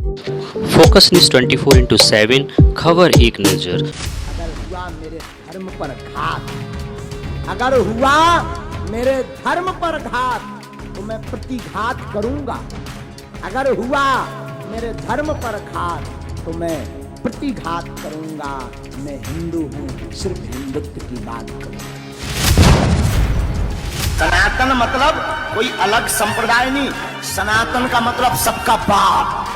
Focus news 24/7 खबर एक नजर। अगर हुआ मेरे धर्म पर घात, अगर हुआ मेरे धर्म पर घात तो मैं प्रतिघात करूंगा। अगर हुआ मेरे धर्म पर घात तो मैं प्रतिघात करूंगा। मैं हिंदू हूं, सिर्फ हिंदुत्व की बात करूंगा। सनातन मतलब कोई अलग संप्रदाय नहीं, सनातन का मतलब सबका बाप।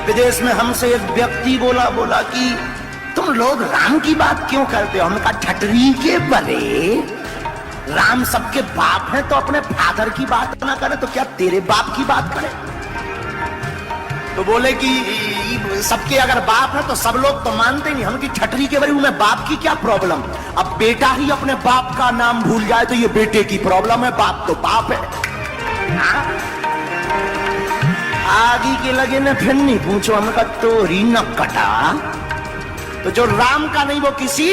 विदेश में हमसे एक व्यक्ति बोला कि तुम लोग राम की बात क्यों करते हो? हमने कहा ठटरी के बने, राम सबके बाप हैं तो अपने फादर की बात ना करे तो क्या तेरे बाप की बात करे? तो बोले कि सबके अगर बाप है तो सब लोग तो मानते नहीं। हम की ठटरी के बारे में बाप की क्या प्रॉब्लम? अब बेटा ही अपने बाप का नाम भूल जाए तो ये बेटे की प्रॉब्लम है, बाप तो बाप है। आगे के लगे ने फिर नहीं पूछो, हमका तोरी न कटा। तो जो राम का नहीं वो किसी।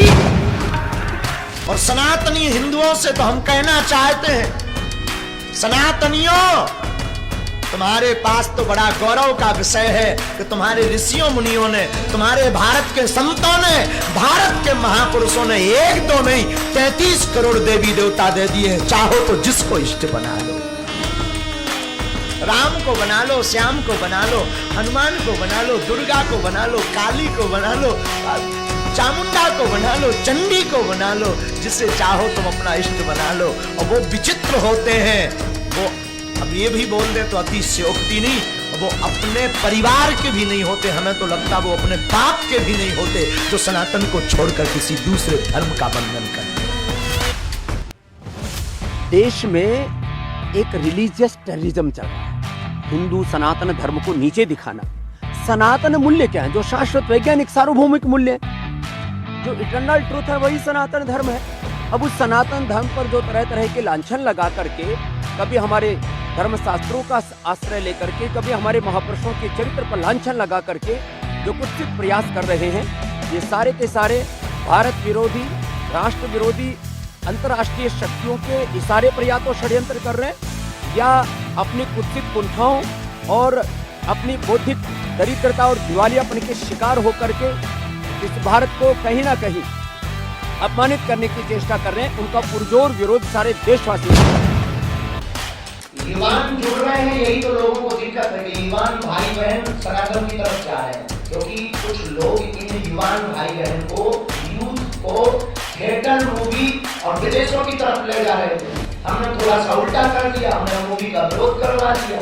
और सनातनी हिंदुओं से तो हम कहना चाहते हैं, सनातनियों तुम्हारे पास तो बड़ा गौरव का विषय है कि तुम्हारे ऋषियों मुनियों ने, तुम्हारे भारत के संतों ने, भारत के महापुरुषों ने एक दो नहीं 33 करोड़ देवी देवता दे दिए। चाहो तो जिसको इष्ट बना लो, राम को बना लो, श्याम को बना लो, हनुमान को बना लो, दुर्गा को बना लो, काली को बना लो, चामुंडा को बना लो, चंडी को बना लो, जिसे चाहो तुम अपना इष्ट बना लो। और वो विचित्र होते हैं, वो अब ये भी बोल दे तो अतिशयोक्ति नहीं, वो अपने परिवार के भी नहीं होते। हमें तो लगता वो अपने बाप के भी नहीं होते जो सनातन को छोड़कर किसी दूसरे धर्म का बंधन करते। देश में एक रिलीजियस टेररिज्म चल रहा है, हिंदू सनातन धर्म को नीचे दिखाना। सनातन मूल्य क्या है? जो शाश्वत वैज्ञानिक सार्वभौमिक मूल्य है, जो इटर्नल ट्रूथ है, वही सनातन धर्म है। अब उस सनातन धर्म पर जो तरह तरह के लांछन लगा करके, कभी हमारे धर्मशास्त्रों का आश्रय लेकर के, कभी हमारे महापुरुषों के चरित्र पर लांछन लगा करके जो कुत्सित प्रयास कर रहे हैं, ये सारे के सारे भारत विरोधी, राष्ट्र विरोधी, अंतर्राष्ट्रीय शक्तियों के इशारे पर या तो षड्यंत्र कर रहे हैं या अपनी कुत्सित कुंठाओं और अपनी बौद्धिक दरिद्रता और दिवालियापन के शिकार होकर के इस भारत को कहीं ना कहीं अपमानित करने की चेष्टा कर रहे हैं। उनका पुरजोर विरोध सारे देशवासी। युवान जुड़ रहे हैं, यही तो लोगों को दिक्कत है कि युवान भाई बहन सनातन की तरफ जा रहे हैं, क्योंकि कुछ लोग इन युवान भाई बहन को, यूथ को थिएटर, मूवी और विदेशों की तरफ ले जा रहे थे। हमने थोड़ा सा उल्टा कर दिया, हमने मूवी का विरोध करवा दिया,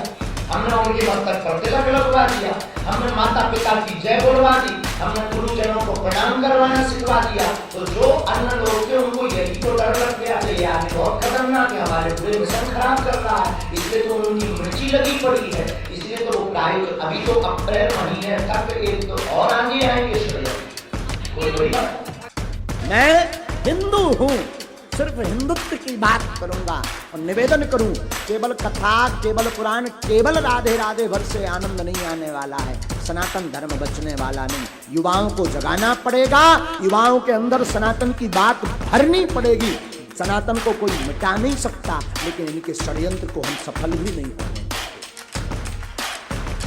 हमने उनके मस्तक पर तिलक लगवा दिया, हमने माता पिता की जय बोलवा दी, हमने गुरुजनों को प्रणाम करवाना सिखवा दिया। तो जो अन्य लोग थे उनको यही तो डर लग गया कि ये आदमी बहुत खतरनाक है, हमारे पूरे मिशन खराब कर रहा है, इसलिए तो उनकी मिर्ची लगी पड़ी है। इसलिए तो वो अभी तो अप्रैल महीने तक एक तो और आगे आएंगे कोई बड़ी बात। मैं हिंदू हूं, सिर्फ हिंदुत्व की बात करूंगा और निवेदन करूं, केवल कथा, केवल पुराण, केवल राधे राधे भर से आनंद नहीं आने वाला है। सनातन धर्म बचने वाला नहीं। युवाओं को जगाना पड़ेगा, युवाओं के अंदर सनातन की बात भरनी पड़ेगी। सनातन को कोई मिटा नहीं सकता, लेकिन इनके षड्यंत्र को हम सफल भी नहीं होने।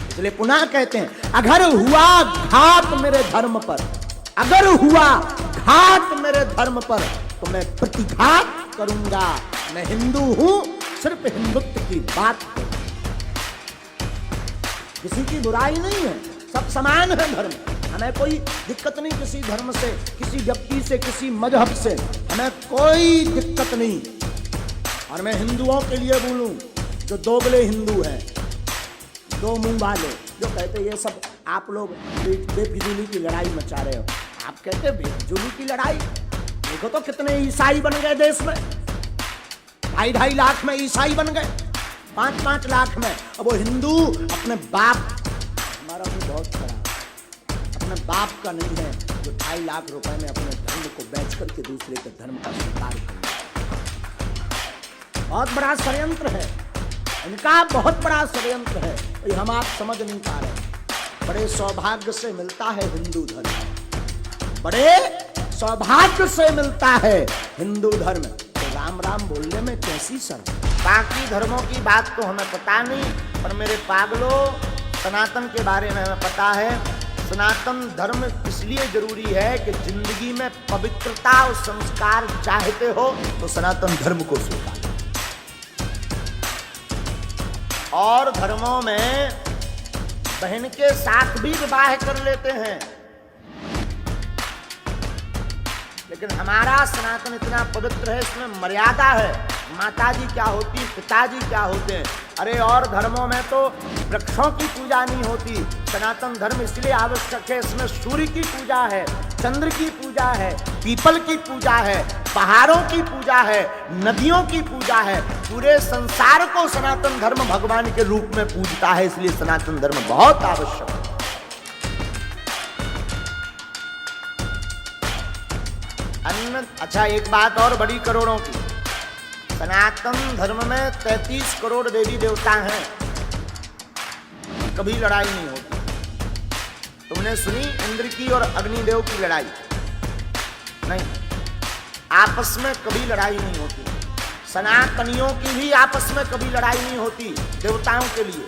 इसलिए पुनः कहते हैं, अगर हुआ घात मेरे धर्म पर, अगर हुआ घात मेरे धर्म पर तो मैं प्रतिघात करूंगा। मैं हिंदू हूं, सिर्फ हिंदुत्व की बात करूंगा। किसी की बुराई नहीं है, सब समान है धर्म। हमें कोई दिक्कत नहीं किसी धर्म से, किसी व्यक्ति से, किसी मजहब से, हमें कोई दिक्कत नहीं। और मैं हिंदुओं के लिए बोलूं जो दोगले हिंदू हैं, दो मुंह वाले, जो कहते ये सब आप लोग बेफिजूली की लड़ाई मचा रहे हो। आप कहते बेफिजूली की लड़ाई? देखो तो कितने ईसाई बन गए देश में, 2.5 लाख में ईसाई बन गए, 5-5 लाख में। अब वो हिंदू अपने बाप, हमारा भी बहुत खराब, अपने बाप का नहीं है जो 2.5 लाख रुपए में अपने धर्म को बेच करके दूसरे के धर्म का स्वीकार कर। बहुत बड़ा षड्यंत्र है इनका, बहुत बड़ा षड्यंत्र है। ये हम आप समझ नहीं पा रहे। बड़े सौभाग्य से मिलता है हिंदू धर्म, बड़े सौभाग्य से मिलता है हिंदू धर्म। तो राम राम बोलने में कैसी शर्म। बाकी धर्मों की बात तो हमें पता नहीं, पर मेरे पागलों सनातन के बारे में हमें पता है। सनातन धर्म इसलिए जरूरी है कि जिंदगी में पवित्रता और संस्कार चाहते हो तो सनातन धर्म को स्वीकार। और धर्मों में बहन के साथ भी विवाह कर लेते हैं, लेकिन हमारा सनातन इतना पवित्र है, इसमें मर्यादा है। माताजी क्या होती, पिताजी क्या होते हैं। अरे और धर्मों में तो वृक्षों की पूजा नहीं होती, सनातन धर्म इसलिए आवश्यक है, इसमें सूर्य की पूजा है, चंद्र की पूजा है, पीपल की पूजा है, पहाड़ों की पूजा है, नदियों की पूजा है। पूरे संसार को सनातन धर्म भगवान के रूप में पूजता है, इसलिए सनातन धर्म बहुत आवश्यक है। अच्छा, एक बात और बड़ी करोड़ों की, सनातन धर्म में 33 करोड़ देवी देवता हैं, कभी लड़ाई नहीं होती। तुमने सुनी इंद्र की और अग्निदेव की लड़ाई? नहीं, आपस में कभी लड़ाई नहीं होती। सनातनियों की भी आपस में कभी लड़ाई नहीं होती देवताओं के लिए।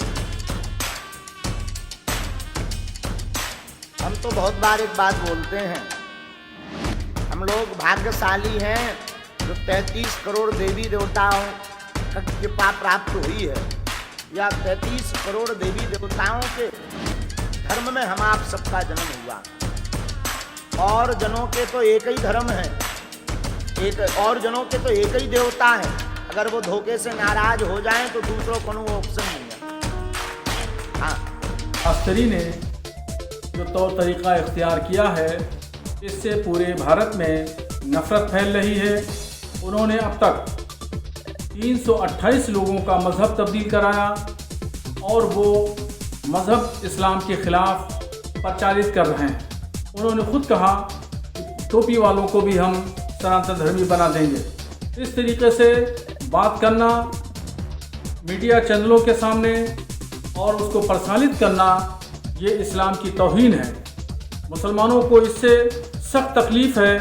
हम तो बहुत बार एक बात बोलते हैं, हम लोग भाग्यशाली हैं जो 33 करोड़ देवी देवताओं की कृपा प्राप्त हुई है, या 33 करोड़ देवी देवताओं के धर्म में हम आप सबका जन्म हुआ। और जनों के तो एक ही धर्म है, और जनों के तो एक ही देवता है। अगर वो धोखे से नाराज हो जाएं तो दूसरों को वो ऑप्शन नहीं है। हाँ, शास्त्री ने जो तौर तरीका इख्तियार किया है, इससे पूरे भारत में नफरत फैल रही है। उन्होंने अब तक 328 लोगों का मज़हब तब्दील कराया और वो मज़हब इस्लाम के ख़िलाफ़ प्रचारित कर रहे हैं। उन्होंने खुद कहा कि टोपी वालों को भी हम सनातन धर्मी बना देंगे। इस तरीके से बात करना मीडिया चैनलों के सामने और उसको प्रसारित करना, ये इस्लाम की तौहीन है। मुसलमानों को इससे सख्त तकलीफ़ है।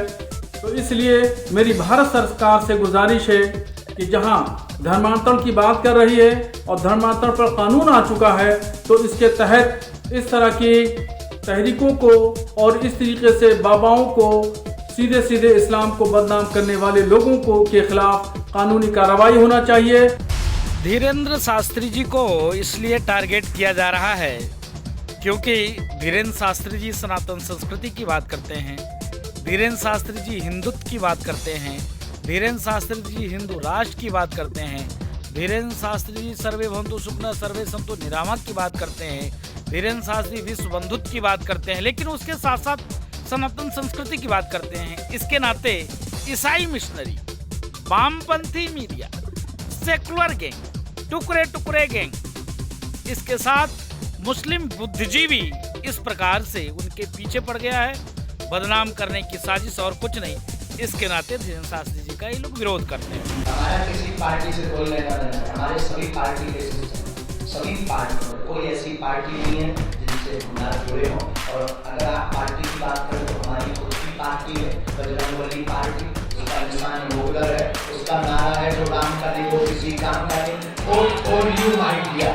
तो इसलिए मेरी भारत सरकार से गुजारिश है कि जहां धर्मांतरण की बात कर रही है और धर्मांतरण पर कानून आ चुका है, तो इसके तहत इस तरह की तहरीकों को और इस तरीके से बाबाओं को, सीधे सीधे इस्लाम को बदनाम करने वाले लोगों को के खिलाफ कानूनी कार्रवाई होना चाहिए। धीरेन्द्र शास्त्री जी को इसलिए टारगेट किया जा रहा है क्योंकि धीरेन्द्र शास्त्री जी सनातन संस्कृति की बात करते हैं, धीरेन्द्र शास्त्री जी हिंदुत्व की बात करते हैं, धीरेन्द्र शास्त्री जी हिंदू राष्ट्र की बात करते हैं, धीरेन्द्र शास्त्री जी सर्वे भवन्तु सुखिनः सर्वे सन्तु निरामय की बात करते हैं, धीरेन्द्र शास्त्री विश्व बंधुत्व की बात करते हैं, लेकिन उसके साथ साथ सनातन संस्कृति की बात करते हैं। इसके नाते ईसाई मिशनरी, वामपंथी मीडिया, सेकुलर गैंग, टुकड़े टुकड़े गैंग, इसके साथ मुस्लिम बुद्धिजीवी इस प्रकार से उनके पीछे पड़ गया है, बदनाम करने की साजिश और कुछ नहीं। इसके नाते धीरेन्द्र शास्त्री जी का ये लोग विरोध करते हैं। हमारा किसी पार्टी से कोई लेना देना है, हमारे सभी पार्टी के सभी पार्टी, कोई ऐसी पार्टी नहीं है जिनसे ना जुड़े हों। और अगर आप पार्टी की बात करें तो हमारी खुद की पार्टी है, बजरंगबली पार्टी, उसका निशान मोगलर है, उसका नारा है जो काम करे वो किसी काम करे, और यू माइंड किया।